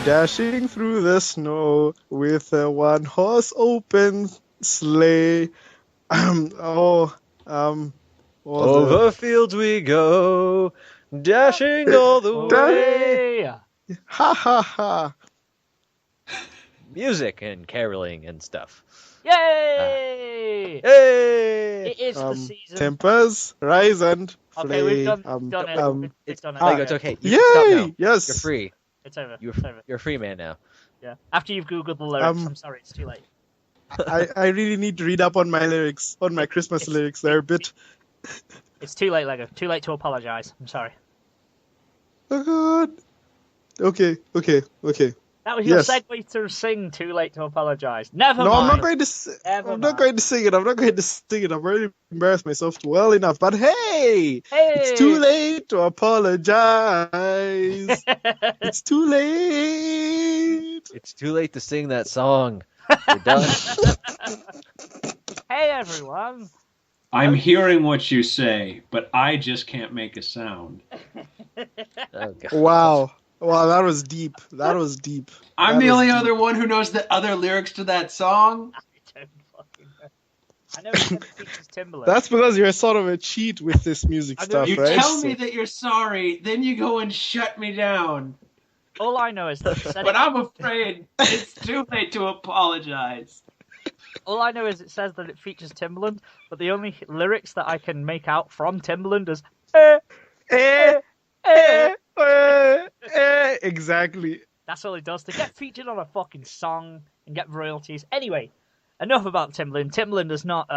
Dashing through the snow with a one-horse open sleigh. Oh, what was Over fields we go, dashing all the way. Away! Ha ha ha! Music and caroling and stuff. Yay! Hey! It is the season. Tempers rise and flay. Okay, we've done it. It's done it. Lego, Okay. it's okay. You can stop Yay! now. Yes. You're free. It's over. You're, It's over. you're a free man now. Yeah. After you've googled the lyrics, I'm sorry, it's too late. I really need to read up on my lyrics, on my Christmas lyrics. They're a bit. It's too late, Lego. Too late to apologize. I'm sorry. Oh God. Okay. That was your Yes. segue to sing "Too Late to Apologize." Never No, mind. I'm not going to. I'm not going to sing it. I've already embarrassed myself well enough. But hey, it's too late to apologize. It's too late. It's too late to sing that song. We're done. Hey everyone. I'm hearing what you say, but I just can't make a sound. Oh, God. Wow, that was deep. I'm That the was only deep. other one who knows the other lyrics to that song. I don't fucking know. I know it features Timberland. That's because you're sort of a cheat with this music I know stuff, You right? tell me that you're sorry, then you go and shut me down. All I know is that it said But I'm afraid it's too late to apologize. all I know is it says that it features Timberland, but the only lyrics that I can make out from Timberland is Exactly. That's all it does to get featured on a fucking song and get royalties. Anyway, enough about Timberland. Timberland does not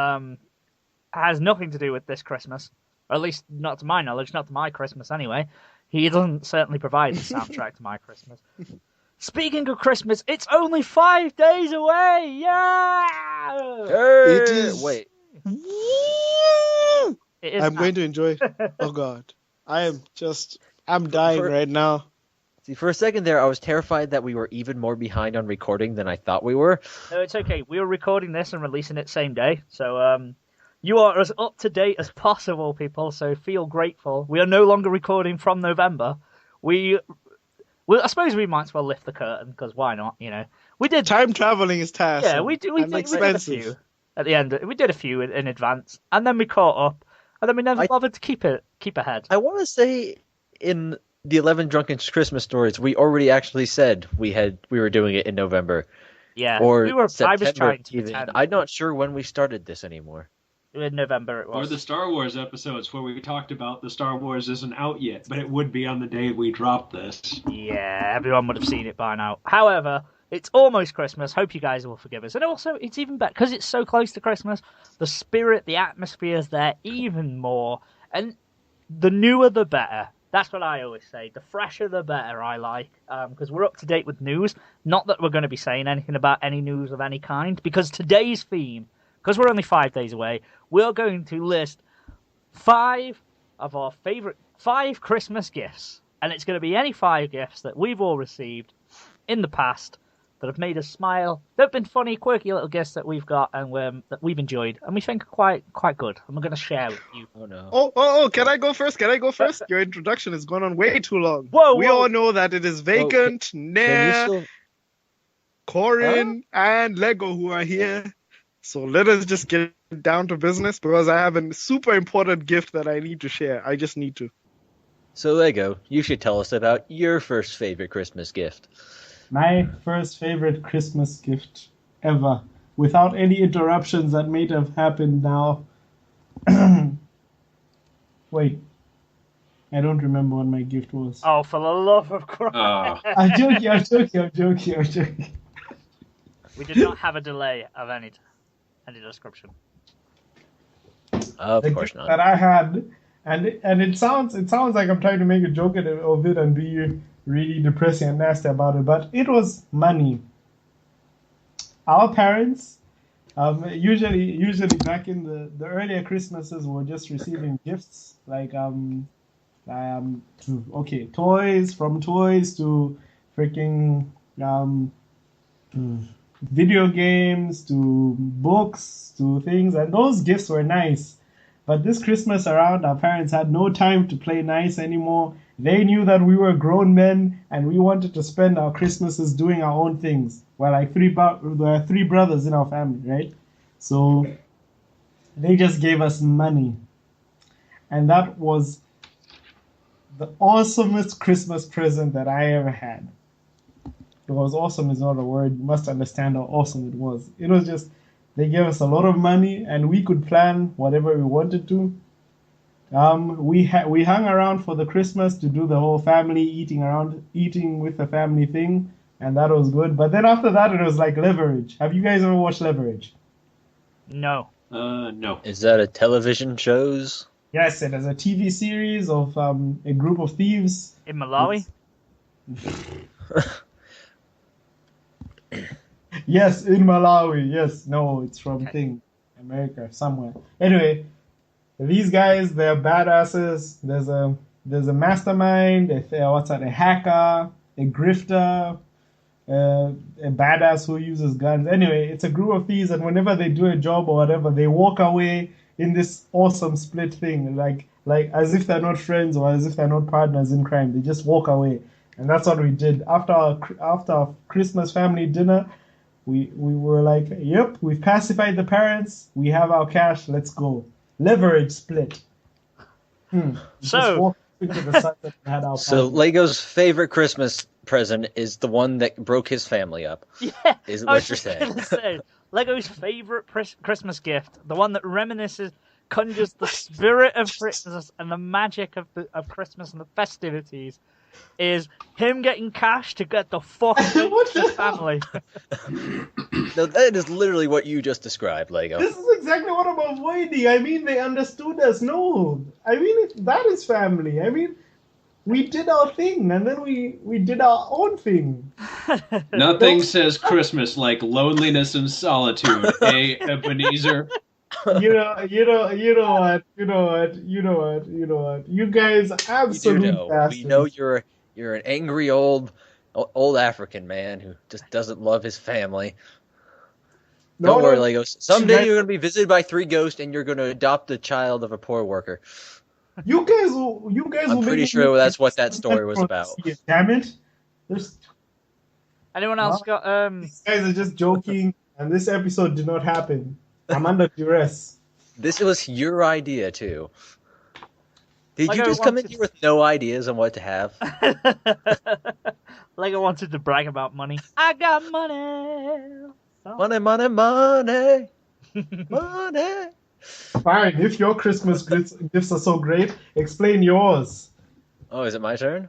has nothing to do with this Christmas, or at least not to my knowledge, not to my Christmas anyway. He doesn't certainly provide the soundtrack to my Christmas. Speaking of Christmas, it's only 5 days away! Yeah! It is. Wait. It is I'm now. going to enjoy. Oh God, I'm dying right now. See, for a second there, I was terrified that we were even more behind on recording than I thought we were. No, it's okay. We were recording this and releasing it same day, so you are as up to date as possible, people. So feel grateful. We are no longer recording from November. I suppose we might as well lift the curtain because why not? You know, we did. Time traveling is task. Yeah, we did a few at the end. We did a few in advance, and then we caught up, and then we never bothered to keep ahead. I want to say in the 11 Drunken Christmas Stories, we already actually said we were doing it in November. Yeah, Or I was September trying to even. pretend. I'm not sure when we started this anymore. In November it Or was. the Star Wars episodes where we talked about the Star Wars isn't out yet, but it would be on the day we drop this. Yeah, everyone would have seen it by now. However, it's almost Christmas. Hope you guys will forgive us. And also, it's even better because it's so close to Christmas. The spirit, the atmosphere is there even more. And the newer, the better. That's what I always say. The fresher, the better, I like. Because we're up to date with news. Not that we're going to be saying anything about any news of any kind. Because today's theme, because we're only 5 days away, we're going to list 5 of our favourite 5 Christmas gifts. And it's going to be any 5 gifts that we've all received in the past that have made us smile. They've been funny, quirky little gifts that we've got and that we've enjoyed, and we think are quite good. And we're going to share with you. Oh no. Oh! Can I go first? Your introduction has gone on way too long. Whoa! We all know that it is Vacant, Can you Nair, still... Corin, and Lego who are here. So let us just get down to business because I have a super important gift that I need to share. I just need to. So Lego, you should tell us about your first favorite Christmas gift. My first favorite Christmas gift ever, without any interruptions that may have happened now. Wait, I don't remember what my gift was. Oh, for the love of Christ! I'm joking. We did not have a delay of any description. Of The course gift not. that I had, and it sounds like I'm trying to make a joke of it and be really depressing and nasty about it, but it was money. Our parents, usually back in the earlier Christmases, were just receiving gifts like toys to freaking video games to books to things, and those gifts were nice. But this Christmas around, our parents had no time to play nice anymore. They knew that we were grown men and we wanted to spend our Christmases doing our own things. We're like there are three brothers in our family, right? So they just gave us money. And that was the awesomest Christmas present that I ever had. It was awesome is not a word. You must understand how awesome it was. It was just, they gave us a lot of money and we could plan whatever we wanted to. We hung around for the Christmas to do the whole family eating with the family thing, and that was good. But then after that, it was like Leverage. Have you guys ever watched Leverage? No. No. Is that a television shows? Yes, it is a TV series of a group of thieves. In Malawi? Yes, in Malawi. Yes, no, it's from America somewhere. Anyway, these guys, they're badasses. There's a mastermind, a hacker, a grifter, a badass who uses guns. Anyway, it's a group of thieves, and whenever they do a job or whatever, they walk away in this awesome split thing, like as if they're not friends or as if they're not partners in crime. They just walk away, and that's what we did after our Christmas family dinner. We were like, yep, we've pacified the parents. We have our cash. Let's go. Leverage split. So Lego's favorite Christmas present is the one that broke his family up. Yeah, is what you're saying. Say, Lego's favorite Christmas gift, the one that conjures the spirit of Christmas and the magic of Christmas and the festivities, is him getting cash to get the fuck out of his family. No, that is literally what you just described, Lego. This is exactly what I'm avoiding. I mean, they understood us. No, I mean, that is family. I mean, we did our thing, and then we did our own thing. Nothing says Christmas like loneliness and solitude, eh, Ebenezer? You know what? You guys absolutely bastards. We know you're an angry old African man who just doesn't love his family. Don't worry, Lego. Someday you're going to be visited by 3 ghosts, and you're going to adopt the child of a poor worker. You guys will. I'm pretty sure that's what that story was about. Damn it! Anyone else got? These guys are just joking, and this episode did not happen. I'm under duress. This was your idea too. Did you just come in here with no ideas on what to have? Lego wanted to brag about money. I got money. Money, money, money, money. Fine, if your Christmas gifts are so great, explain yours. Oh, is it my turn?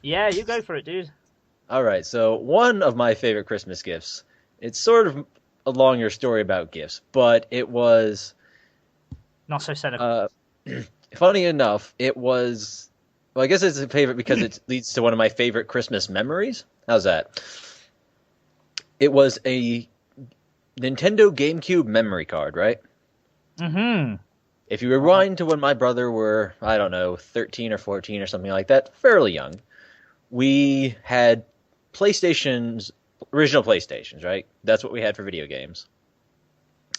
Yeah, you go for it, dude. All right, so one of my favorite Christmas gifts, it's sort of a longer story about gifts, but it was... Not so cynical. Funny enough, it was... Well, I guess it's a favorite because it leads to one of my favorite Christmas memories. How's that? It was a Nintendo GameCube memory card, right? Mm-hmm. If you rewind to when my brother were, I don't know, 13 or 14 or something like that, fairly young, we had original PlayStations, right? That's what we had for video games.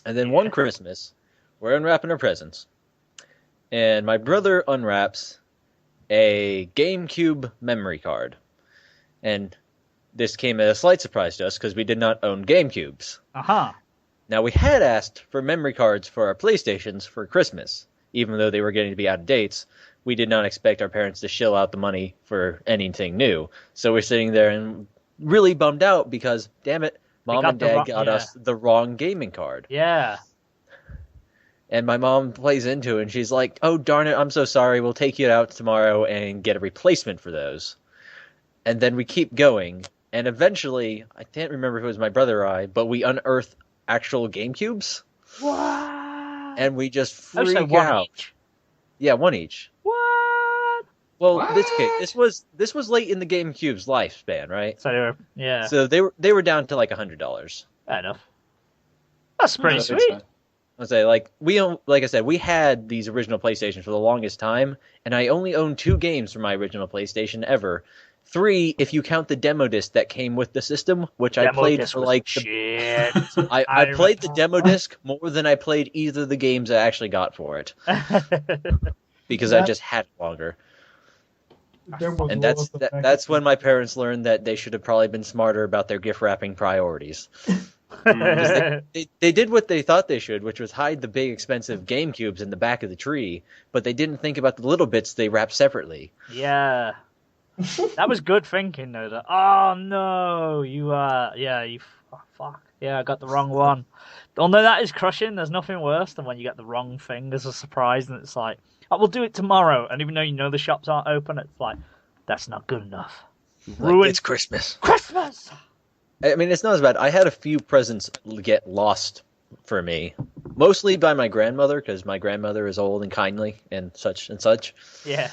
And then one Christmas, we're unwrapping our presents, and my brother unwraps a GameCube memory card. And this came as a slight surprise to us because we did not own GameCubes. Uh-huh. Now, we had asked for memory cards for our PlayStations for Christmas. Even though they were getting to be out of dates, we did not expect our parents to shell out the money for anything new. So we're sitting there and really bummed out because, damn it, Mom and Dad got us the wrong gaming card. Yeah. And my mom plays into it, and she's like, oh, darn it, I'm so sorry. We'll take you out tomorrow and get a replacement for those. And then we keep going. And eventually, I can't remember if it was my brother or I, but we unearthed actual GameCubes. What? And we just freak one out. Each. Yeah, one each. What? Well, this was late in the GameCube's lifespan, right? So So they were down to like $100. Fair enough. That's pretty sweet. I'd say, like I said, we had these original PlayStations for the longest time, and I only owned 2 games from my original PlayStation ever. 3, if you count the demo disc that came with the system, which I played for like shit. I played the demo disc more than I played either of the games I actually got for it. Because I just had it longer. Them was And walls of that's when my parents learned that they should have probably been smarter about their gift wrapping priorities. Because they did what they thought they should, which was hide the big expensive Game Cubes in the back of the tree, but they didn't think about the little bits they wrapped separately. Yeah. That was good thinking, though. That, oh, no, oh, fuck. Yeah, I got the wrong one. Although that is crushing, there's nothing worse than when you get the wrong thing as a surprise, and it's like, oh, we'll do it tomorrow. And even though you know the shops aren't open, it's like, that's not good enough. Like, it's Christmas. Christmas! I mean, it's not as bad. I had a few presents get lost for me, mostly by my grandmother, because my grandmother is old and kindly and such and such. Yeah.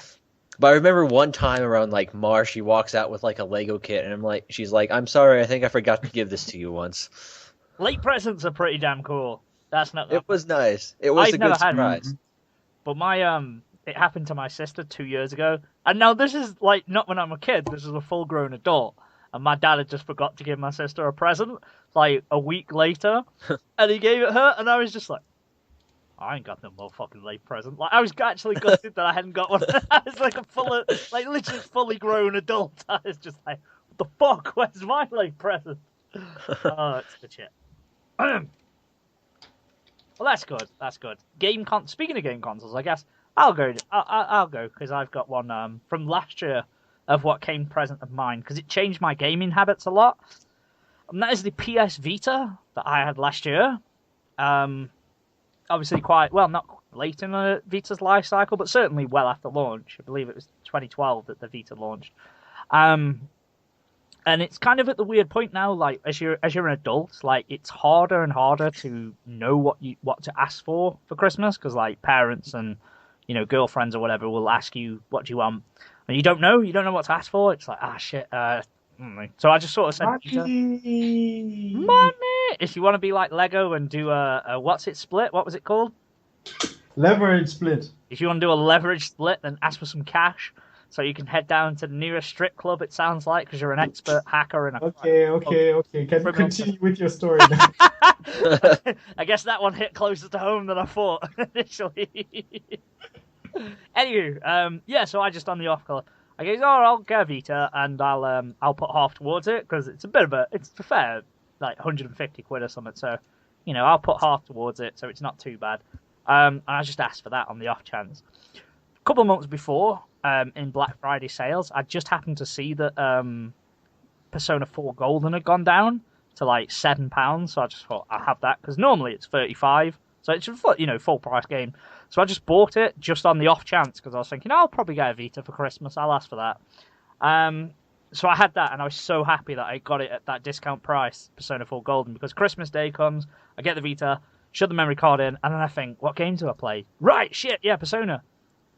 But I remember one time around like March, she walks out with like a Lego kit, and she's like, "I'm sorry, I think I forgot to give this to you once." Late presents are pretty damn cool. That's not. It was nice. It was I've a never good had surprise. one. But it happened to my sister 2 years ago, and now this is like not when I'm a kid. This is a full-grown adult, and my dad had just forgot to give my sister a present like a week later, and he gave it her, and I was just like, I ain't got no more fucking late present. Like I was actually gutted that I hadn't got one. I was like literally fully grown adult. I was just like, what the fuck? Where's my late present? Oh, it's good shit. Well, that's good. That's good. Speaking of game consoles, I guess I'll go. I'll go because I've got one from last year of what came present of mine because it changed my gaming habits a lot. And that is the PS Vita that I had last year. Obviously quite well, not late in the Vita's life cycle, but certainly well after launch. I believe it was 2012 that the Vita launched. And it's kind of at the weird point now, like as you're an adult, like it's harder and harder to know what to ask for Christmas because like parents and girlfriends or whatever will ask you what do you want, and you don't know what to ask for. It's like shit. So I just sort of said, money. If you want to be like Lego and do a what's it split? What was it called? Leverage split. If you want to do a leverage split, then ask for some cash. So you can head down to the nearest strip club, it sounds like, because you're an expert hacker and Okay. Can you continue with your story now? I guess that one hit closer to home than I thought initially. Anywho, so I just on the off color. I goes, I'll get a Vita and I'll put half towards it because it's it's a fair like 150 quid or something. So, I'll put half towards it, so it's not too bad. And I just asked for that on the off chance. A couple of months before, in Black Friday sales, I just happened to see that Persona 4 Golden had gone down to like £7. So I just thought I'll have that because normally it's 35. So it's a full price game. So I just bought it just on the off chance because I was thinking I'll probably get a Vita for Christmas. I'll ask for that. So I had that and I was so happy that I got it at that discount price, Persona 4 Golden, because Christmas Day comes, I get the Vita, shove the memory card in, and then I think, what game do I play? Right, shit, yeah, Persona.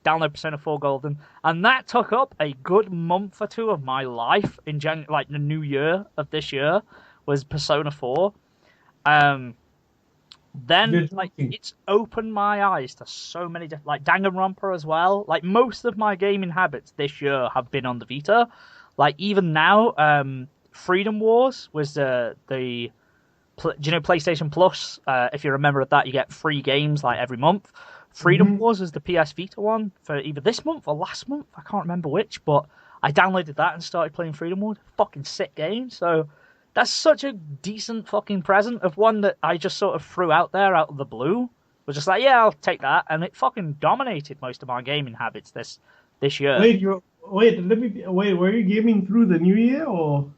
Download Persona 4 Golden, and that took up a good month or two of my life in like the new year of this year was Persona 4. Then like it's opened my eyes to so many different, like Danganronpa as well. Like most of my gaming habits this year have been on the Vita. Like even now, Freedom Wars was do you know PlayStation Plus? If you're a member of that, you get free games like every month. Freedom Wars is the PS Vita one for either this month or last month. I can't remember which, but I downloaded that and started playing Freedom Wars. Fucking sick game. So that's such a decent fucking present of one that I just sort of threw out there out of the blue. Was just like, yeah, I'll take that, and it fucking dominated most of my gaming habits this year. Were you gaming through the new year or?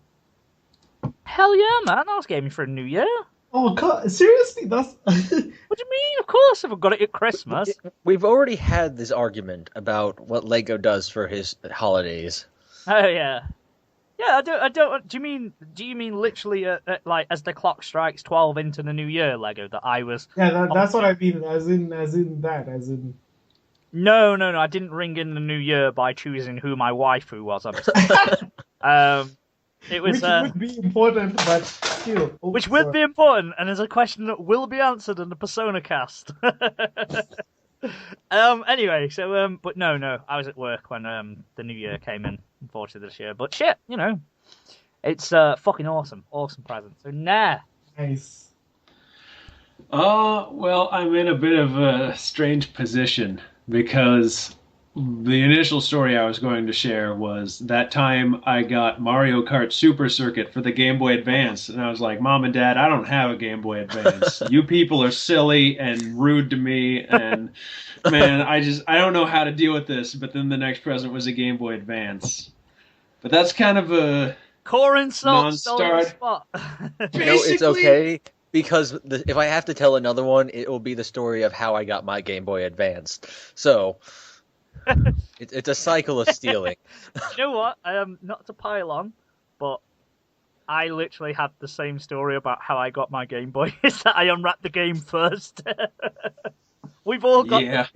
Hell yeah, man! I was gaming for a new year. Oh God, seriously? That's. What do you mean? Of course, if I got it at Christmas. We've already had this argument about what Lego does for his holidays. Oh yeah. Yeah, I don't. Do you mean literally like as the clock strikes 12 into the new year, Lego? That I was. Yeah, that's what I mean. As in. No. I didn't ring in the new year by choosing who my waifu was. It was. Which would be important, but still. Which would be important, and is a question that will be answered in the Persona cast. Anyway, so but no, I was at work when the new year came in, unfortunately this year. But shit, it's fucking awesome present. So nice. Well, I'm in a bit of a strange position because The initial story I was going to share was that time I got Mario Kart Super Circuit for the Game Boy Advance, and I was like, Mom and Dad, I don't have a Game Boy Advance. You people are silly and rude to me, and man, I don't know how to deal with this. But then the next present was a Game Boy Advance. But that's kind of a Core and Salt stole the non-start. spot. It's okay because if I have to tell another one, it will be the story of how I got my Game Boy Advance. So it's a cycle of stealing. You know what? Not to pile on, but I literally had the same story about how I got my Game Boy. Is that I unwrapped the game first. We've all got. Yeah.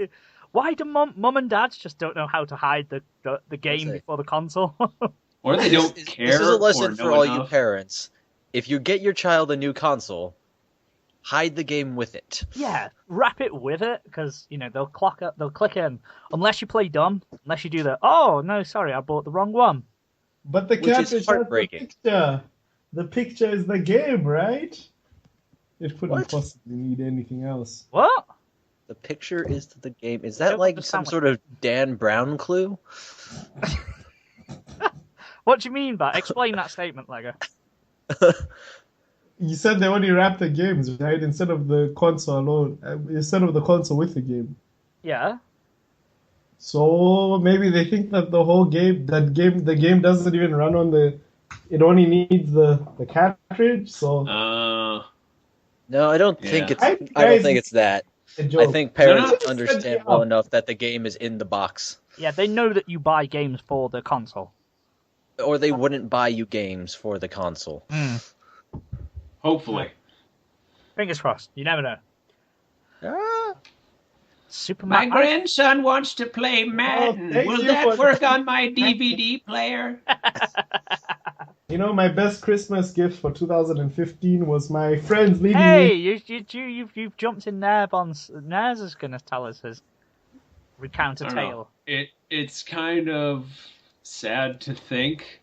Why do mum and dads just don't know how to hide the game before the console? Or they don't care. This is a lesson or for know all enough. you parents. If you get your child a new console, hide the game with it. Yeah, wrap it with it, because they'll click in. Unless you play dumb, unless you do the no, sorry, I bought the wrong one. But the Which is cartridge has the heartbreaking. picture. The picture is the game, right? It couldn't What? possibly need anything else. What? The picture is the game. Is I that don't like understand some sort of Dan Brown clue? What do you mean by explain that statement, Lego? You said they only wrap the games, right? Instead of the console alone. Instead of the console with the game. Yeah. So maybe they think that the game doesn't even run on it only needs the cartridge. So No, I don't think Yeah. I don't think it's that. a I joke. think parents No, no. understand well enough that the game is in the box, Yeah, they know that you buy games for the console. or they wouldn't buy you games for the console. Hopefully. Fingers crossed. You never know. Ah. Super My Mario. grandson wants to play Madden. thank Will you that for- work on my DVD player? My best Christmas gift for 2015 was my friends leaving Hey, me. you've jumped in there, Bonds. Naz is going to tell us his recount a I don't know. tale. It's kind of sad to think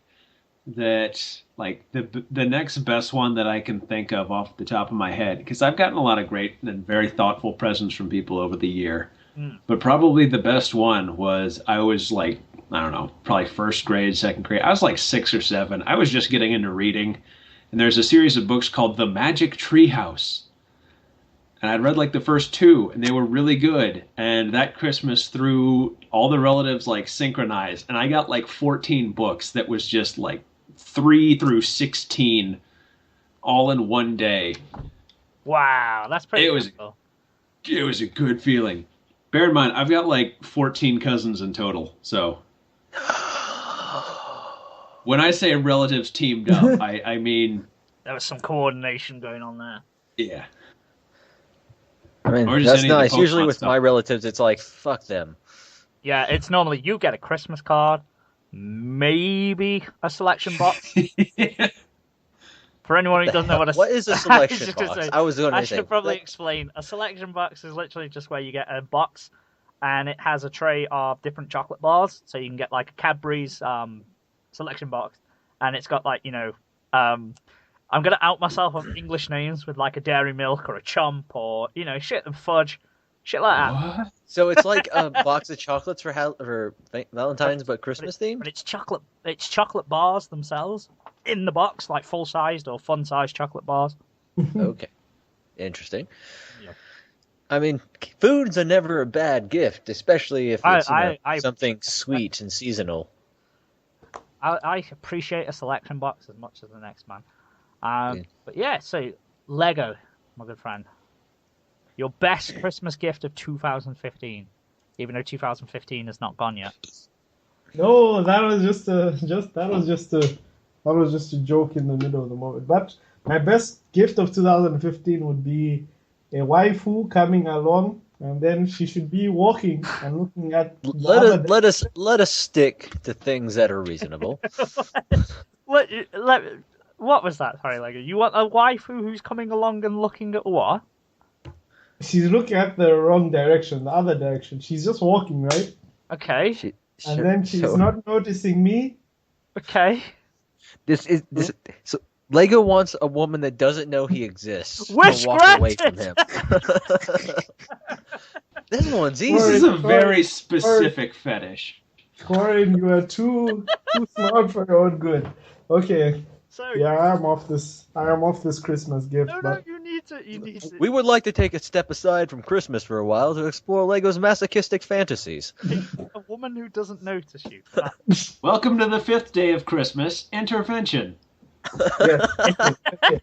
that like the next best one that I can think of off the top of my head, because I've gotten a lot of great and very thoughtful presents from people over the year, but probably the best one was I was like, I don't know, probably first grade, second grade. I was like 6 or 7. I was just getting into reading, and there's a series of books called The Magic Treehouse. And I'd read like the first 2, and they were really good. And that Christmas threw all the relatives like synchronized, and I got like 14 books that was just like 3 through 16 all in one day. Wow, that's pretty It was- cool. It was a good feeling. Bear in mind, I've got like 14 cousins in total, so when I say relatives teamed up, I mean, There was some coordination going on there. yeah. I mean, Or just that's any of the nice. Usually Pokemon with stuff. my relatives, it's like, fuck them. Yeah, it's normally you get a Christmas card, maybe a selection box. For anyone who doesn't know what What is a I was selection just gonna box? say, I was going I to say. should probably explain. A selection box is literally just where you get a box, and it has a tray of different chocolate bars. So you can get like a Cadbury's selection box, and it's got like I'm gonna out myself of English names with like a Dairy Milk or a Chomp or shit and fudge, shit like that. What? So it's like a box of chocolates for Valentine's, but Christmas But themed? it's chocolate. It's chocolate bars themselves in the box, like full sized or fun sized chocolate bars. Okay. Interesting. Yeah. I mean, foods are never a bad gift, especially if it's I- something sweet and seasonal. I appreciate a selection box as much as the next man. Yeah. But yeah, so Lego, my good friend, your best Christmas gift of 2015, even though 2015 is not gone yet. No, that was just a joke in the middle of the moment. But my best gift of 2015 would be a waifu coming along, and then she should be walking and looking at the other Let us stick to things that are reasonable. What was that? Sorry, Lego. You want a waifu who's coming along and looking at what? She's looking at the wrong direction, the other direction. She's just walking, right? Okay, And then she's not noticing me. okay. So Lego wants a woman that doesn't know he exists Wish to walk away granted! from him. This one's This easy. is a very specific fetish. Corin, you are too smart for your own good. Okay. So Yeah, I am off this. I am off this Christmas gift. no, But you need to. We would like to take a step aside from Christmas for a while to explore Lego's masochistic fantasies. A woman who doesn't notice you. Welcome to the 5th day of Christmas. Intervention. yes. Okay.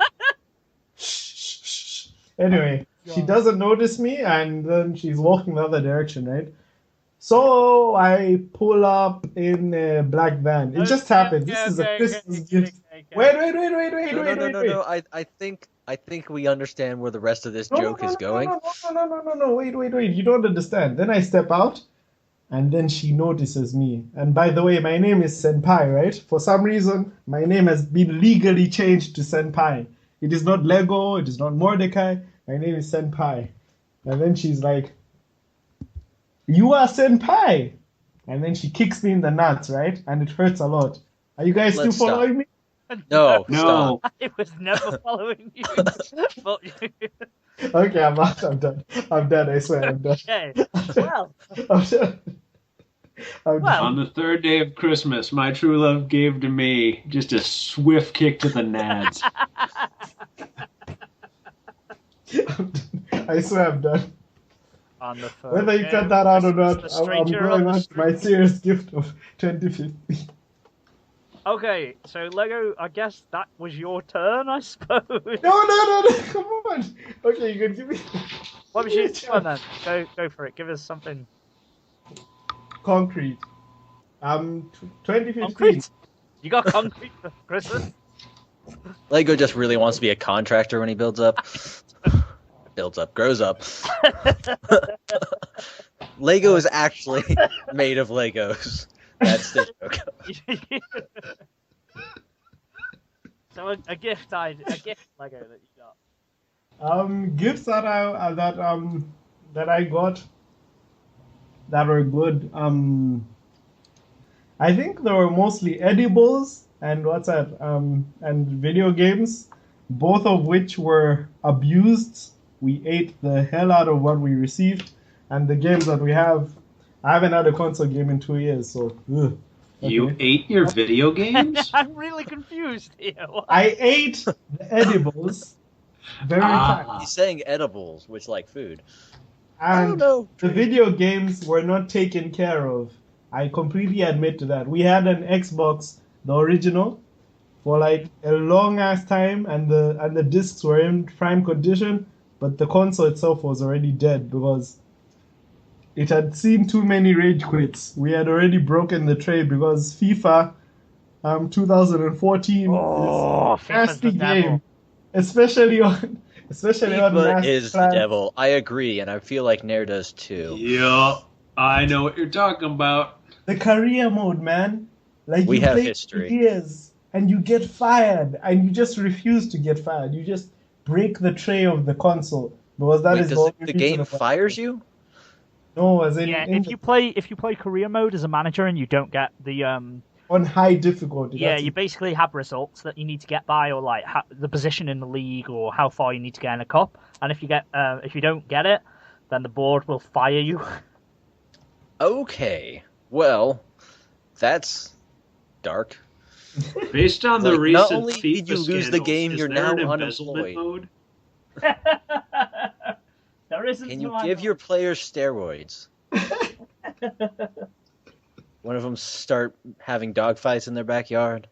Shh, shh, shh. Anyway, she doesn't notice me, and then she's walking the other direction, right? So I pull up in a black van. It just happened. This is a Christmas gift. Wait. No. I think we understand where the rest of this joke is going. No. Wait. You don't understand. Then I step out, and then she notices me. And by the way, my name is Senpai, right? For some reason, my name has been legally changed to Senpai. It is not Lego. It is not Mordecai. My name is Senpai. And then she's like, "You are Senpai!" And then she kicks me in the nuts, right? And it hurts a lot. Are you guys Let's still following me? No. No. I was never following you. But, Okay, I'm out. I'm done. I swear, I'm done. okay. Well, I'm done. I'm Well. On the 3rd day of Christmas, my true love gave to me just a swift kick to the nads. done. I swear I'm done. on the phone. Whether you cut that out or not, The I'm stranger going on the on to my street. serious gift of 2050. Okay, so Lego, I guess that was your turn, I suppose. No, come on. Okay, you can give me. What was your turn then? Go for it. Give us something. Concrete. 2015. Concrete. You got concrete for Christmas? Lego just really wants to be a contractor when he builds up. Grows up. Lego is actually made of Legos. That's the joke. So a gift Lego that you got. Gifts that I got that were good. I think they were mostly edibles and and video games, both of which were abused. We ate the hell out of what we received, and the games that we have. I haven't had a console game in 2 years, so. Ugh. You Okay. ate your video games? I'm really confused here. What? I ate the edibles very fast. He's saying edibles, which like food. And know. the video games were not taken care of. I completely admit to that. We had an Xbox, the original, for like a long ass time, and the discs were in prime condition, but the console itself was already dead because it had seen too many rage quits. We had already broken the tray because FIFA 2014 Oh, is a FIFA's nasty the devil. game, especially on FIFA last is the class. devil. I agree, and I feel like Nair does too. Yeah, I know what you're talking about. The career mode, man. Like We you have play history. for years and you get fired, and you just refuse to get fired. You just break the tray of the console because that Wait, is does the the game fires you? No, as in, Yeah, in if you play career mode as a manager and you don't get the on high difficulty. yeah, that's you it. basically have results that you need to get by, or like the position in the league, or how far you need to get in a cup. And if you don't get it, then the board will fire you. Okay. Well, that's dark. Based on the Like, recent not only FIFA did you lose the scandals, game, is you're there now an embezzlement unemployed. mode? There isn't. Can to you my give your knowledge. players steroids? One of them start having dogfights in their backyard.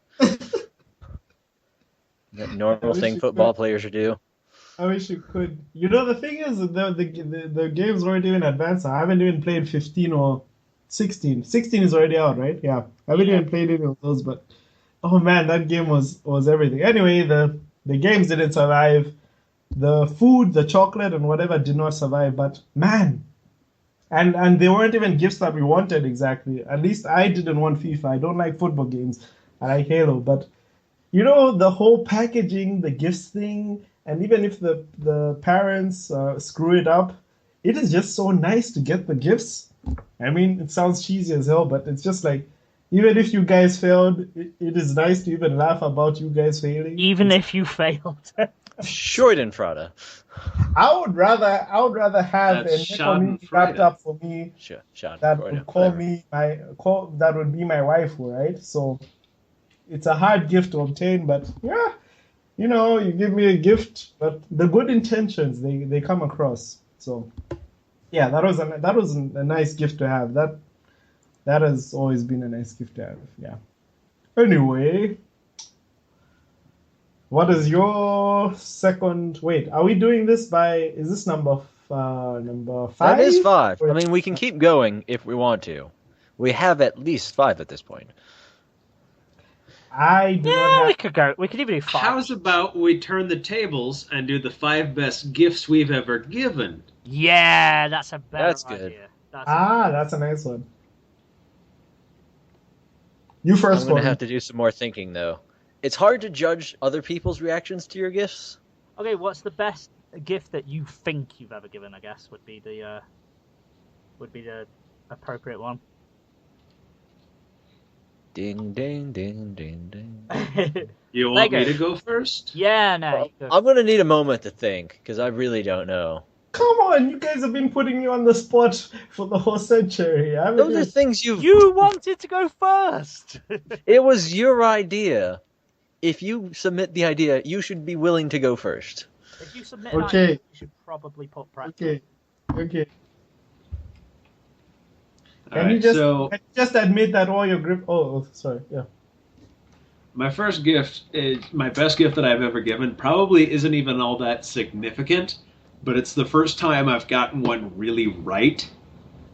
That normal wish thing you football could. players should do. I wish you could. You know, the thing is, the games weren't even advanced. I haven't even played 15 or 16. 16 is already out, right? Yeah. I haven't Yeah. even played any of those, but oh man, that game was everything. Anyway, the games didn't survive. The food, the chocolate, and whatever did not survive. But man, and they weren't even gifts that we wanted exactly. At least I didn't want FIFA. I don't like football games. I like Halo, but you know, the whole packaging, the gifts thing, and even if the parents screw it up, it is just so nice to get the gifts. I mean, it sounds cheesy as hell, but it's just like, even if you guys failed, it is nice to even laugh about you guys failing. Even if you failed. Schadenfreude. I would rather have That's a community wrapped Schadenfreude. up for me that would call Whatever. me that would be my wife, right? So it's a hard gift to obtain, but yeah, you give me a gift, but the good intentions they come across. So yeah, that was a nice gift to have. That has always been a nice gift to have. Yeah. Anyway, what is your second? Wait, are we doing this by? Is this number five? That is 5. Or- I mean, we can keep going if we want to. We have at least 5 at this point. I do not Yeah, have. we could go. We could even do 5. How's about we turn the tables and do the 5 best gifts we've ever given? Yeah, that's a better That's good. idea. That's a nice one. You I'm first, going to Gordon. have to do some more thinking, though. It's hard to judge other people's reactions to your gifts. Okay, what's the best gift that you think you've ever given? I guess would be the appropriate one. Ding, ding, ding, ding, ding. You want Lego. me to go first? Yeah, no. Well, I'm going to need a moment to think, because I really don't know. Come on, you guys have been putting me on the spot for the whole century. I Those are things You wanted to go first. It was your idea. If you submit the idea, you should be willing to go first. If you submit an Okay. idea, you should probably put practice. Okay. All Can you right, just so can you just admit that all your grip? Oh, sorry. Yeah. my first gift is my best gift that I've ever given. Probably isn't even all that significant, but it's the first time I've gotten one really right.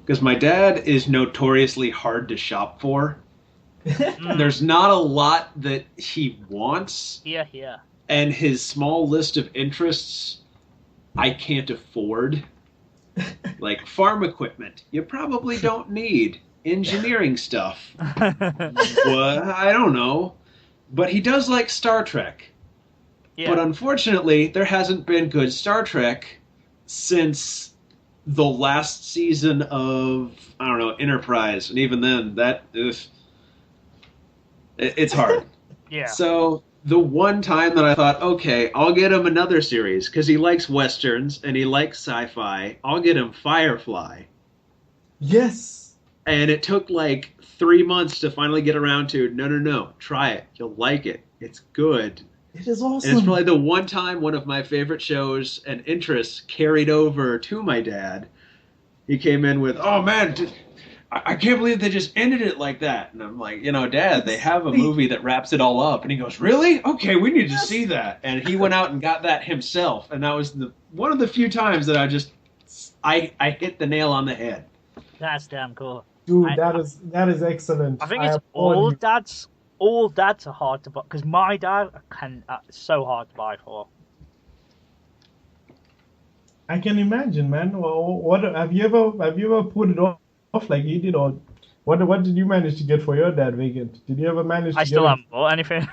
Because my dad is notoriously hard to shop for. There's not a lot that he wants, Here. and his small list of interests I can't afford. Like farm equipment, you probably don't need. Engineering stuff, what? I don't know. But he does like Star Trek. Yeah. But unfortunately, there hasn't been good Star Trek since the last season of, I don't know, Enterprise. And even then, it's hard. Yeah. So the one time that I thought, okay, I'll get him another series because he likes westerns and he likes sci-fi. I'll get him Firefly. Yes. And it took like 3 months to finally get around to, no, try it. You'll like it. It's good. It is And it's awesome. probably the one time one of my favorite shows and interests carried over to my dad. He came in with, oh man, I can't believe they just ended it like that. And I'm like, Dad, they have a movie that wraps it all up. And he goes, really? Okay, we need to see that. And he went out and got that himself. And that was one of the few times that I hit the nail on the head. That's damn cool. Dude, that is excellent. I think it's applaud all you. dads. All dads are hard to buy because my dad it's so hard to buy for. I can imagine, man. Well, what have you ever put it off like he did, or what did you manage to get for your dad, Vacant? Did you ever manage to I still get haven't bought anything.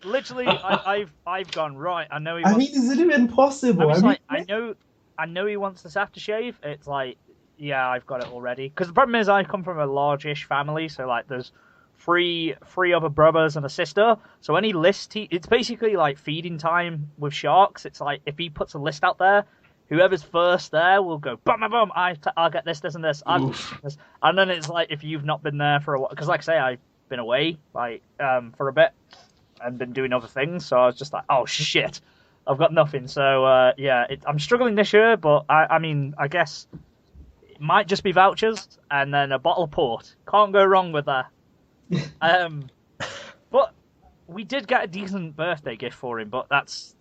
Literally, I've gone right. I know he. I Wants, mean, is it even possible? I know he wants this aftershave. It's like, yeah, I've got it already. Because the problem is, I come from a large-ish family, so like there's three other brothers and a sister. So any list, it's basically like feeding time with sharks. It's like if he puts a list out there, whoever's first there will go bum bum bum. I'll get this and this. This. And then it's like if you've not been there for a while, because like I say, I've been away for a bit and been doing other things. So I was just like, oh shit, I've got nothing. So yeah, I'm struggling this year, but I mean, I guess it might just be vouchers and then a bottle of port. Can't go wrong with that. But we did get a decent birthday gift for him, but that's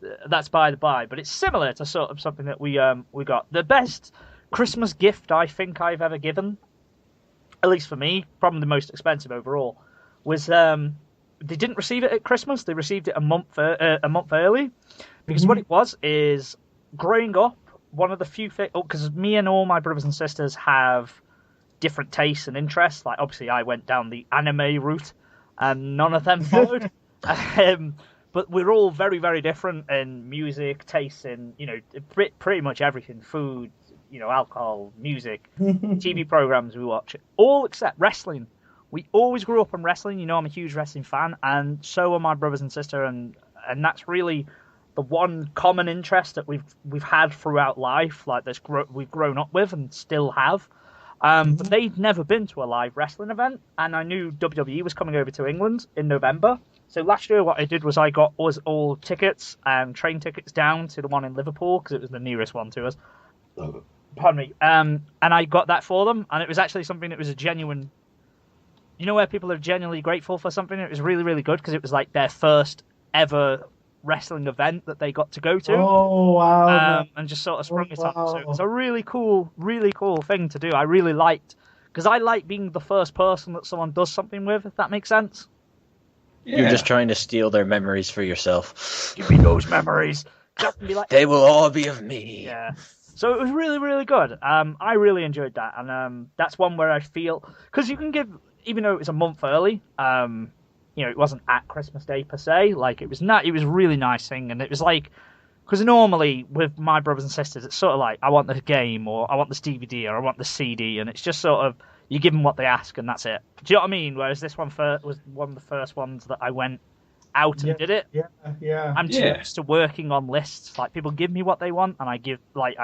by the by. But it's similar to sort of something that we got. The best Christmas gift I think I've ever given, at least for me, probably the most expensive overall, was they didn't receive it at Christmas. They received it a month early, because what it was is growing up, one of the few things, because me and all my brothers and sisters have different tastes and interests. Like obviously I went down the anime route and none of them followed. But we're all very, very different in music, tastes, in pretty much everything: food, alcohol, music, TV programs we watch, all except wrestling. We always grew up on wrestling. I'm a huge wrestling fan, and so are my brothers and sister, and that's really the one common interest that we've had throughout life, like we've grown up with and still have. But they'd never been to a live wrestling event, and I knew WWE was coming over to England in November. So last year, what I did was I got us all tickets and train tickets down to the one in Liverpool because it was the nearest one to us. Pardon me. And I got that for them, and it was actually something that was a genuine. You know where people are genuinely grateful for something? It was really, really good because it was like their first ever wrestling event that they got to go to. Oh, wow. And just sort of sprung it on. So it was a really cool thing to do. I really liked, because I like being the first person that someone does something with, if that makes sense. Yeah. You're just trying to steal their memories for yourself. Give me those memories. Be like, they will all be of me. Yeah. So it was really, really good. I really enjoyed that. And that's one where I feel, because you can give, even though it was a month early, it wasn't at Christmas Day per se. Like, it was not. It was a really nice thing, and it was like, because normally with my brothers and sisters, it's sort of like, I want this game, or I want this DVD, or I want the CD, and it's just sort of, you give them what they ask, and that's it. Do you know what I mean? Whereas this one was one of the first ones that I went out and did it. Yeah. I'm too used to working on lists. Like, people give me what they want, and I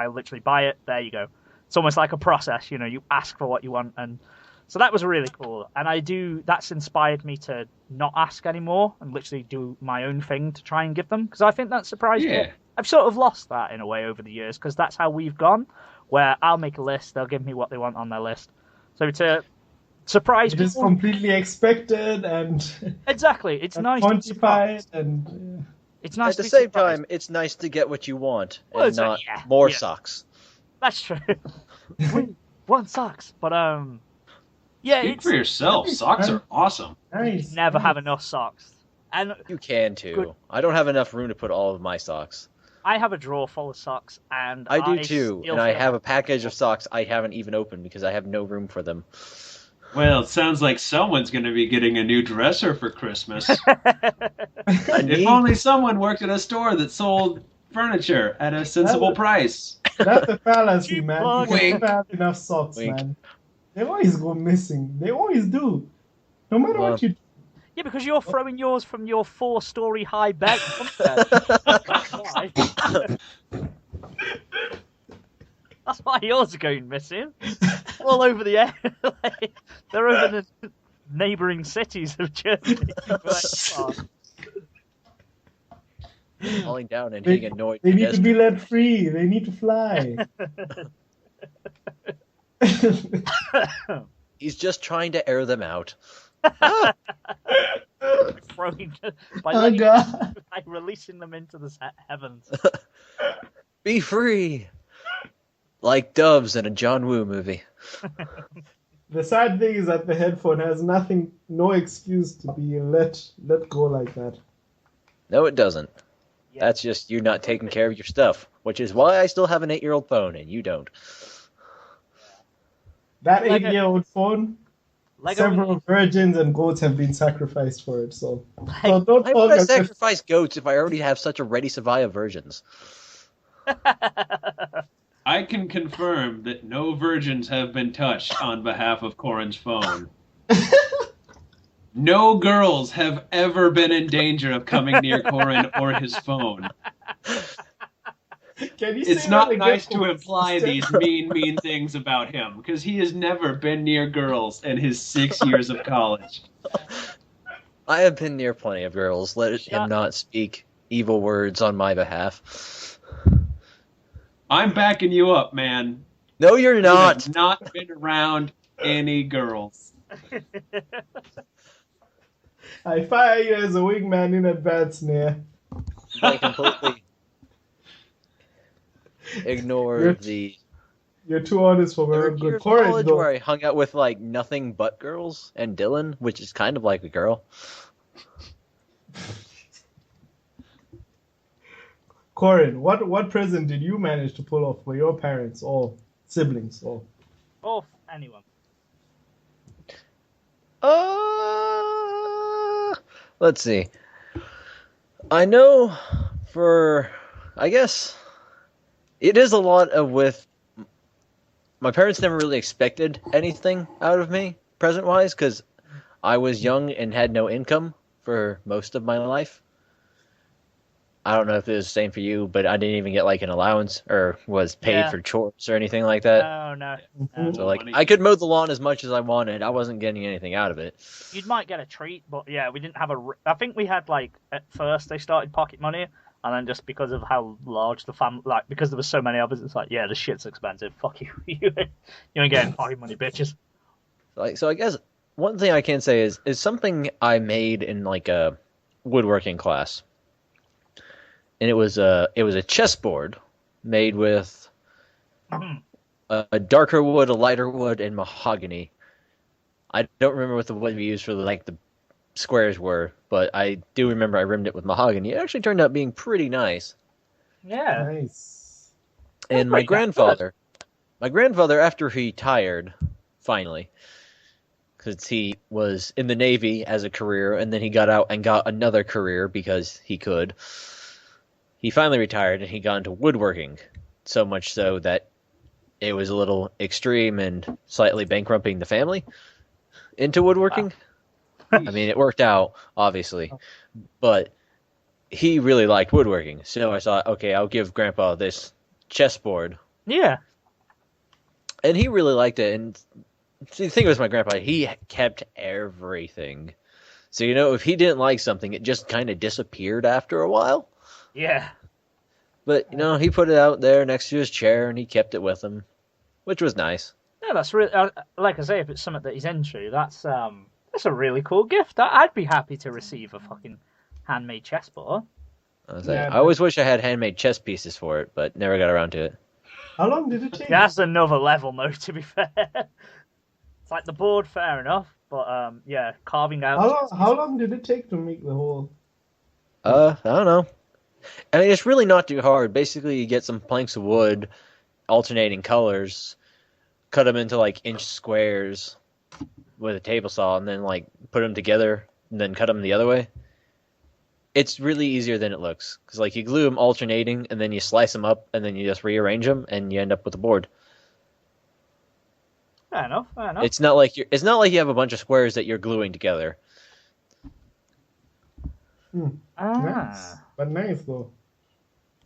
literally buy it. There you go. It's almost like a process. You ask for what you want, and so that was really cool. And that's inspired me to not ask anymore and literally do my own thing to try and give them, because I think that surprised me. I've sort of lost that in a way over the years, because that's how we've gone, where I'll make a list, they'll give me what they want on their list. So to surprise people, it is completely expected and exactly, it's nice quantified, and it's nice. At the same time, it's nice to get what you want and not more socks. That's true. One sucks, but Speak for yourself. Socks are awesome. Nice. Never have enough socks. And you can too. I don't have enough room to put all of my socks. I have a drawer full of socks, and I do too. And I have a package of socks I haven't even opened because I have no room for them. Well, it sounds like someone's going to be getting a new dresser for Christmas. If only someone worked at a store that sold furniture at a sensible price. That's the fallacy, man. You Wink. never have enough socks, Wink. man. They always go missing. They always do. No matter what you do. Yeah, because you're throwing yours from your 4-story high bed. That's why yours are going missing. All over the air. They're over the neighbouring cities of Germany. Falling down and being annoyed. They need to be let free. They need to fly. He's just trying to air them out. by God. releasing them into the heavens. Be free! Like doves in a John Woo movie. The sad thing is that the headphone has no excuse to be let go like that. No, it doesn't. Yeah. That's just you not taking care of your stuff, which is why I still have an 8-year-old phone and you don't. That 8-year-old phone, Lego several virgins and goats have been sacrificed for it. So don't Why would I talk. sacrifice goats if I already have such a ready supply of virgins? I can confirm that no virgins have been touched on behalf of Corin's phone. No girls have ever been in danger of coming near Corin or his phone. It's not nice to imply these mean things about him, because he has never been near girls in his 6 years of college. I have been near plenty of girls. Let him not speak evil words on my behalf. I'm backing you up, man. No, you're not. You have not been around any girls. I fire you as a wingman in advance, Nia. I completely ignore the. You're too honest for There my were own years good. of Corin, college though. where I hung out with like nothing but girls, and Dylan, which is kind of like a girl. Corin, what present did you manage to pull off for your parents or siblings or? Or anyone. Let's see. I know I guess it is a lot of with my parents never really expected anything out of me present-wise because I was young and had no income for most of my life. I don't know if it was the same for you, but I didn't even get like an allowance or was paid for chores or anything like that. No, no. So like I could mow the lawn as much as I wanted. I wasn't getting anything out of it. You might get a treat, but yeah, we didn't have I think we had like at first they started pocket money, and then just because of how large the family, like because there was so many of us, it's like yeah, the shit's expensive. Fuck you, you ain't getting pocket money, bitches. Like so, I guess one thing I can say is something I made in like a woodworking class, and it was a chessboard made with a darker wood, a lighter wood, and mahogany. I don't remember what the wood we used for the squares were, but I do remember I rimmed it with mahogany. It actually turned out being pretty nice. Yeah. Nice. And my grandfather, after he retired, finally, because he was in the Navy as a career, and then he got out and got another career because he could. He finally retired, and he got into woodworking, so much so that it was a little extreme and slightly bankrupting the family into woodworking. Wow. I mean, it worked out, obviously, but he really liked woodworking. So I thought, okay, I'll give Grandpa this chessboard. Yeah. And he really liked it. And see, the thing was, my grandpa, he kept everything. So, if he didn't like something, it just kind of disappeared after a while. Yeah. But, he put it out there next to his chair, and he kept it with him, which was nice. Yeah, that's really, like I say, if it's something that he's into, that's a really cool gift. I'd be happy to receive a fucking handmade chessboard. I always wish I had handmade chess pieces for it, but never got around to it. How long did it take? That's another level, though, to be fair. It's like the board, fair enough, but yeah, carving out. How long did it take to make the whole? I don't know. I mean, it's really not too hard. Basically, you get some planks of wood, alternating colors, cut them into inch squares with a table saw, and then put them together, and then cut them the other way. It's really easier than it looks, because you glue them alternating, and then you slice them up, and then you just rearrange them, and you end up with a board. Fair enough. It's not like you have a bunch of squares that you're gluing together. Nice. But nice though.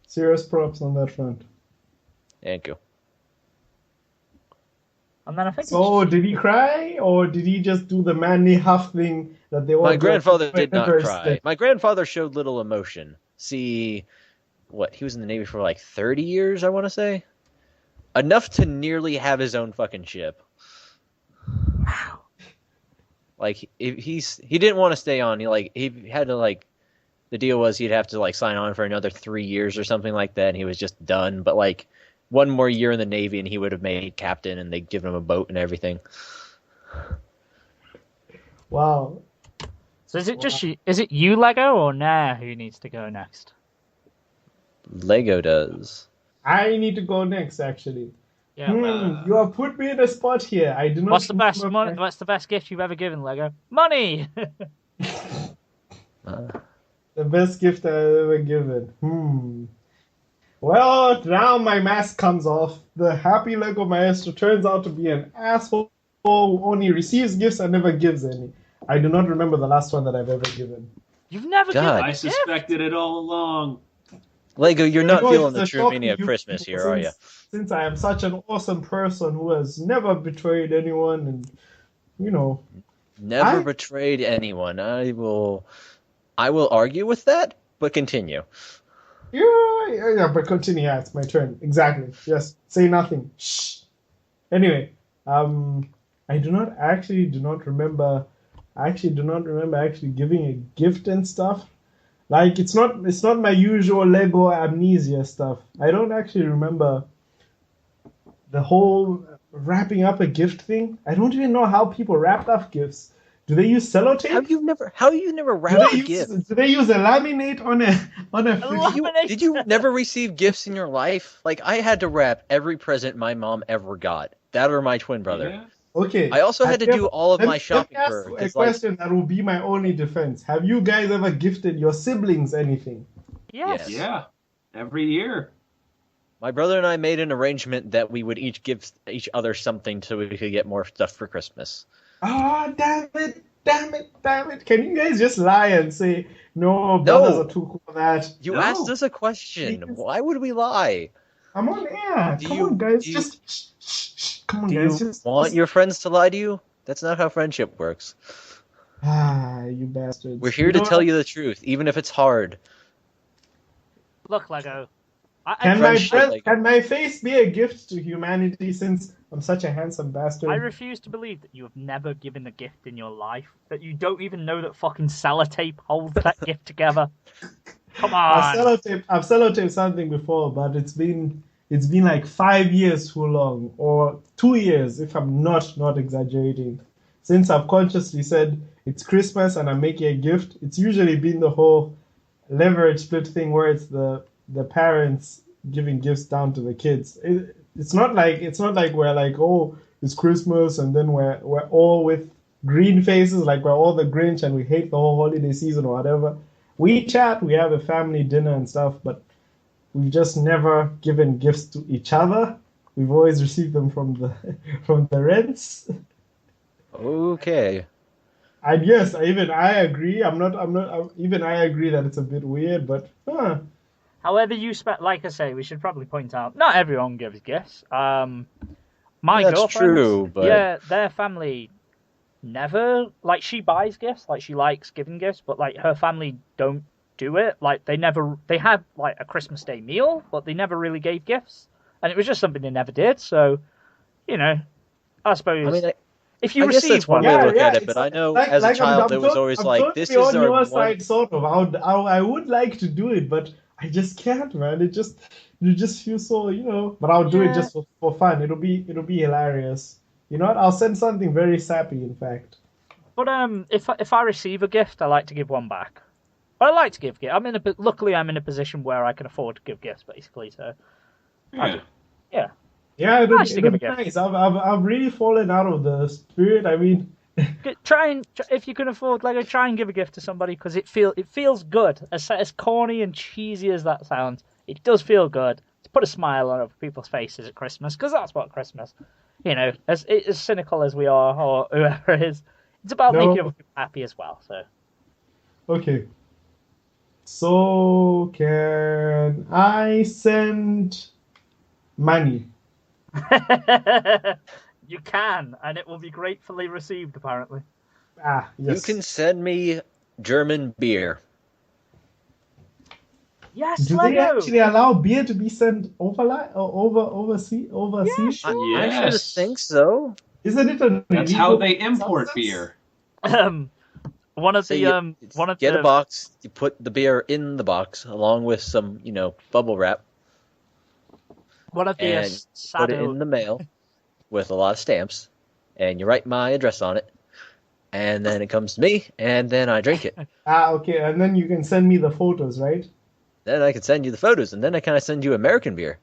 Serious props on that front. Thank you. And then I think. So did he cry, or did he just do the manly huff thing that they all? My grandfather did not cry. My grandfather showed little emotion. See, he was in the Navy for 30 years, I want to say. Enough to nearly have his own fucking ship. Wow. He didn't want to stay on. He had to the deal was he'd have to sign on for another 3 years or something like that, and he was just done. But one more year in the Navy and he would have made captain, and they'd given him a boat and everything. Wow. So is it you, Lego, or Nair who needs to go next? Lego does. I need to go next, actually. Yeah. You have put me in a spot here. I do not. What's the best gift you've ever given, Lego? Money. The best gift I've ever given. Well, now my mask comes off. The happy Lego Maestro turns out to be an asshole who only receives gifts and never gives any. I do not remember the last one that I've ever given. You've never given a I suspected it all along. Lego, you're not feeling the true meaning of Christmas here, are you? Since I am such an awesome person who has never betrayed anyone, and never betrayed anyone. I will argue with that, but continue. Yeah, but continue. Yeah, it's my turn. Exactly. Yes. Say nothing. Shh. Anyway, I do not remember actually giving a gift and stuff. It's not my usual Lego amnesia stuff. I don't actually remember the whole wrapping up a gift thing. I don't even know how people wrapped up gifts. Do they use sellotape? How you never wrapped a gift? Do they use a laminate on a Did you never receive gifts in your life? I had to wrap every present my mom ever got. That or my twin brother. Yeah. Okay. I also had to do all of my shopping for her. A question that will be my only defense. Have you guys ever gifted your siblings anything? Yes. Yeah. Every year. My brother and I made an arrangement that we would each give each other something so we could get more stuff for Christmas. Ah, damn it! Damn it. Can you guys just lie and say, no, brothers are too cool for that? You No. asked us a question. Why would we lie? I'm on air. Come on, guys. Just come on, Do guys. you Just want your friends to lie to you? That's not how friendship works. you bastards. We're here to tell you the truth, even if it's hard. Look, Lego. Can my face be a gift to humanity since I'm such a handsome bastard? I refuse to believe that you have never given a gift in your life. That you don't even know that fucking sellotape holds that gift together. Come on. I've sellotaped something before, but it's been like 5 years too long, or 2 years if I'm not exaggerating. Since I've consciously said it's Christmas and I'm making a gift, it's usually been the whole leverage split thing where it's the parents giving gifts down to the kids. It's not like we're like, oh, it's Christmas and then we're all with green faces like we're all the Grinch and we hate the whole holiday season or whatever. We chat, we have a family dinner and stuff, but we've just never given gifts to each other. We've always received them from the rents. Okay. And yes, even I agree. Even I agree that it's a bit weird, but However, like I say, we should probably point out, not everyone gives gifts. My That's girlfriend, true, but yeah, their family never, like, she buys gifts, like, she likes giving gifts, but, like, her family don't do it. Like, they had, like, a Christmas Day meal, but they never really gave gifts. And it was just something they never did, so, you know, I suppose... I mean, if you I guess that's one way to look at it, but I know as a child it was always like, this is on our your one... side, sort of. I would like to do it, but I just can't, man. You just feel so, But I'll do it just for fun. It'll be hilarious. You know what? I'll send something very sappy, in fact. But if I receive a gift, I like to give one back. I like to give gifts. Luckily, I'm in a position where I can afford to give gifts, basically. So, Yeah. Yeah, it'll Nice to give a be gift. nice. I've really fallen out of the spirit. I mean, if you can afford Lego, try and give a gift to somebody because it feels good. As corny and cheesy as that sounds, it does feel good to put a smile on other people's faces at Christmas because that's what Christmas, as cynical as we are or whoever it is, it's about making other people happy as well. So, okay. So can I send money? you can, and it will be gratefully received. Apparently, yes. You can send me German beer. Yes, Do Lego. they actually allow beer to be sent overseas? Yeah, sure. I should think so. Isn't it a That's how they import beer. One of Get a box. You put the beer in the box along with some, bubble wrap. One of the and put it in the mail with a lot of stamps, and you write my address on it, and then it comes to me, and then I drink it. Okay, and then you can send me the photos, right? Then I can send you the photos, and then I kind of send you American beer.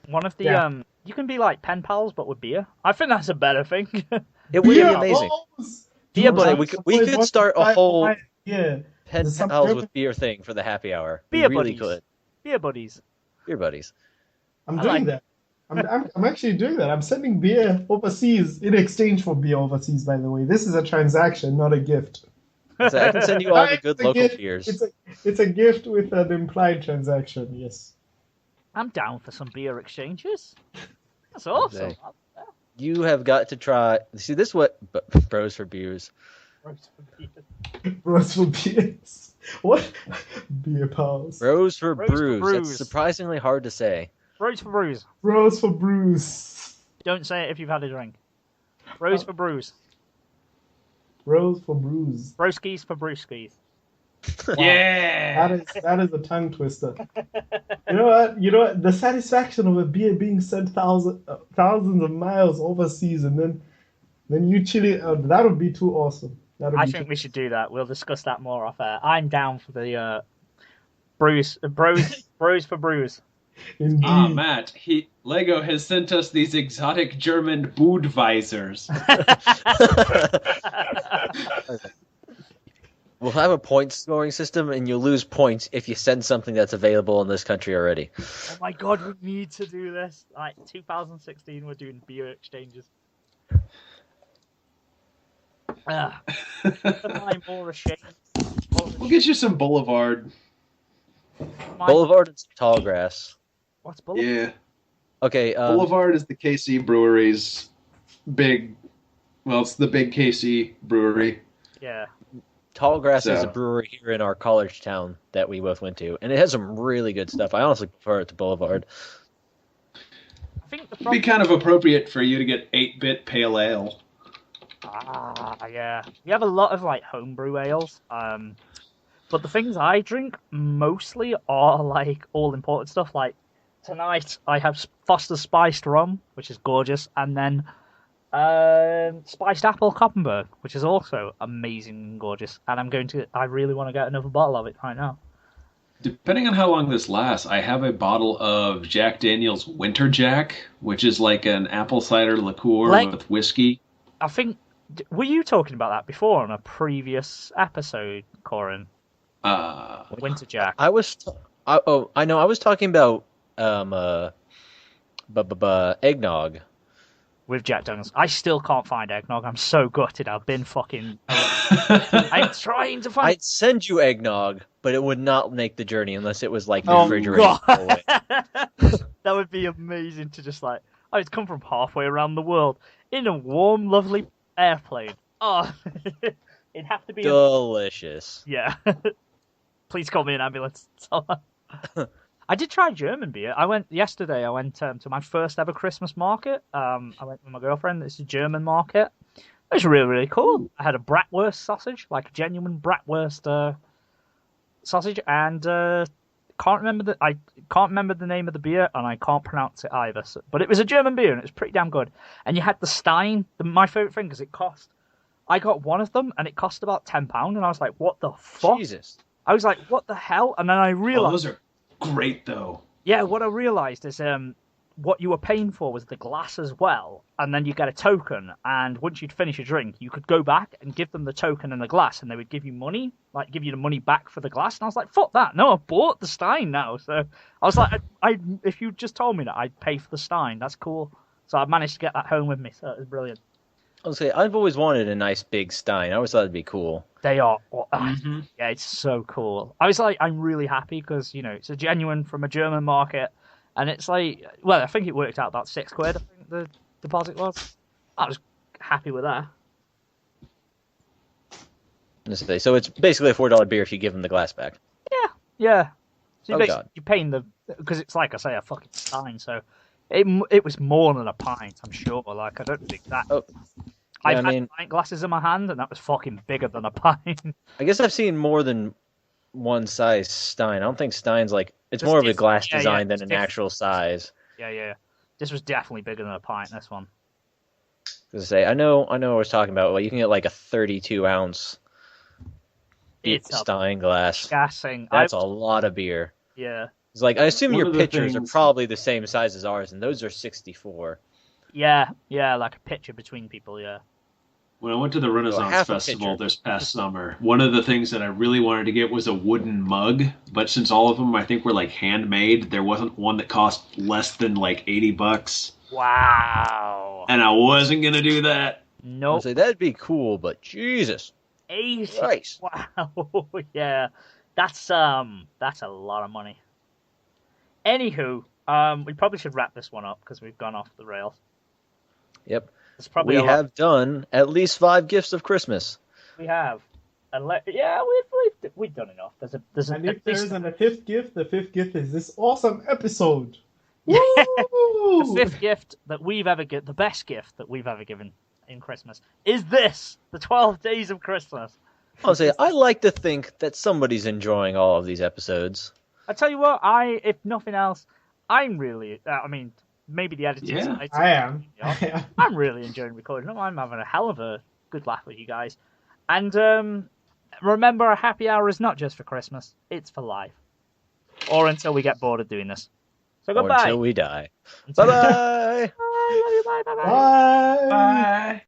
One of the you can be like pen pals, but with beer. I think that's a better thing. It would be amazing. Beer buddies. We could start a whole pen There's pals with beer thing for the happy hour. Beer we really buddies. could. Beer buddies. Beer buddies. I'm doing that. I'm actually doing that. I'm sending beer overseas in exchange for beer overseas, by the way. This is a transaction, not a gift. So I can send you all the good local beers. It's a gift with an implied transaction, yes. I'm down for some beer exchanges. That's awesome. Okay. You have got to try... See, this is what... Bros for beers. Bros for beers. What? Beer pals. Bros for Bros for brews. brews. That's surprisingly hard to say. Bros for brews. Bros for brews. Don't say it if you've had a drink. Bros for brews. Bros for brews. Broskis for brewskis. Yeah. That is a tongue twister. You know what? The satisfaction of a beer being sent thousands of miles overseas and then you chill it out. That would be too awesome. I think we should do that. We'll discuss that more off air. I'm down for the bros for brews. Indeed. Matt, Lego has sent us these exotic German Budweisers. We'll have a point scoring system, and you'll lose points if you send something that's available in this country already. Oh my god, we need to do this. Like 2016, we're doing beer exchanges. Am I more ashamed? We'll get you some Boulevard. Boulevard and some tall grass. What's Boulevard? Yeah. Okay. Boulevard is the KC Brewery's big. Well, it's the big KC brewery. Yeah. Tall Grass is So. a brewery here in our college town that we both went to, and it has some really good stuff. I honestly prefer it to Boulevard. I think the It'd be kind of appropriate for you to get 8-bit pale ale. Yeah. We have a lot of like homebrew ales. But the things I drink mostly are like all imported stuff. Like tonight I have Foster's spiced rum, which is gorgeous, and then spiced apple Koppenberg, which is also amazing and gorgeous. And I really want to get another bottle of it right now. Depending on how long this lasts, I have a bottle of Jack Daniel's Winter Jack, which is like an apple cider liqueur with whiskey. I think, were you talking about that before on a previous episode, Corin? Winter Jack. I know. I was talking about eggnog. With Jack Daniels. I still can't find eggnog. I'm so gutted. I've been fucking... I'm trying to find... I'd send you eggnog, but it would not make the journey unless it was like Oh, refrigerated. God. That would be amazing to just like... Oh, it's come from halfway around the world in a warm, lovely airplane. Oh, it'd have to be... Delicious. Yeah. Please call me an ambulance. I did try German beer. Yesterday. I went to my first ever Christmas market. I went with my girlfriend. It's a German market. It was really, really cool. I had a bratwurst sausage, like a genuine bratwurst sausage, and I can't remember the name of the beer, and I can't pronounce it either. But it was a German beer, and it was pretty damn good. And you had the Stein. My favorite thing, because I got one of them, and it cost about £10, and I was like, "What the fuck?" Jesus. I was like, "What the hell?" And then I realized those are great, though. Yeah, what I realised is what you were paying for was the glass as well, and then you get a token, and once you'd finish a drink, you could go back and give them the token and the glass, and they would give you money, like give you the money back for the glass, and I was like, fuck that, no, I bought the Stein now, so I was like, if you just told me that, I'd pay for the Stein, that's cool, so I managed to get that home with me, so it was brilliant. I've always wanted a nice big Stein. I always thought it'd be cool. They are. Yeah, it's so cool. I was like, I'm really happy because, it's a genuine from a German market. And it's like, well, I think it worked out about £6, I think the deposit was. I was happy with that. So it's basically a $4 beer if you give them the glass back. Yeah. So God. you're paying because it's like I say, a fucking Stein, so it was more than a pint, I'm sure. Like, I don't think that. Oh. I've had pint glasses in my hand, and that was fucking bigger than a pint. I guess I've seen more than one size Stein. I don't think Stein's it's more of a glass design than an actual size. Yeah. This was definitely bigger than a pint, this one. I know what I was talking about. Well, you can get like a 32-ounce Stein glass. Gassing. That's a lot of beer. Yeah. It's like, I assume your pitchers are probably the same size as ours, and those are 64. Yeah, like a pitcher between people, yeah. When I went to the Renaissance Festival this past summer, one of the things that I really wanted to get was a wooden mug, but since all of them I think were like handmade, there wasn't one that cost less than like $80. Wow. And I wasn't going to do that. Nope. I'd say that'd be cool, but Jesus. 80. Christ. Wow. Yeah. That's a lot of money. Anywho, we probably should wrap this one up because we've gone off the rails. Yep. We have done at least 5 gifts of Christmas. We have. We've done enough. And if there isn't a fifth gift, the fifth gift is this awesome episode. Woo! The fifth gift that we've ever given, the best gift that we've ever given in Christmas, is this: the 12 Days of Christmas. I'll say, I like to think that somebody's enjoying all of these episodes. I tell you what, if nothing else, I'm really. Maybe the editors. Yeah, I am. I'm really enjoying recording them. I'm having a hell of a good laugh with you guys. And remember, a happy hour is not just for Christmas; it's for life, or until we get bored of doing this. So goodbye. Or until we die. Bye-bye. Bye. Bye. Bye. Bye. Bye.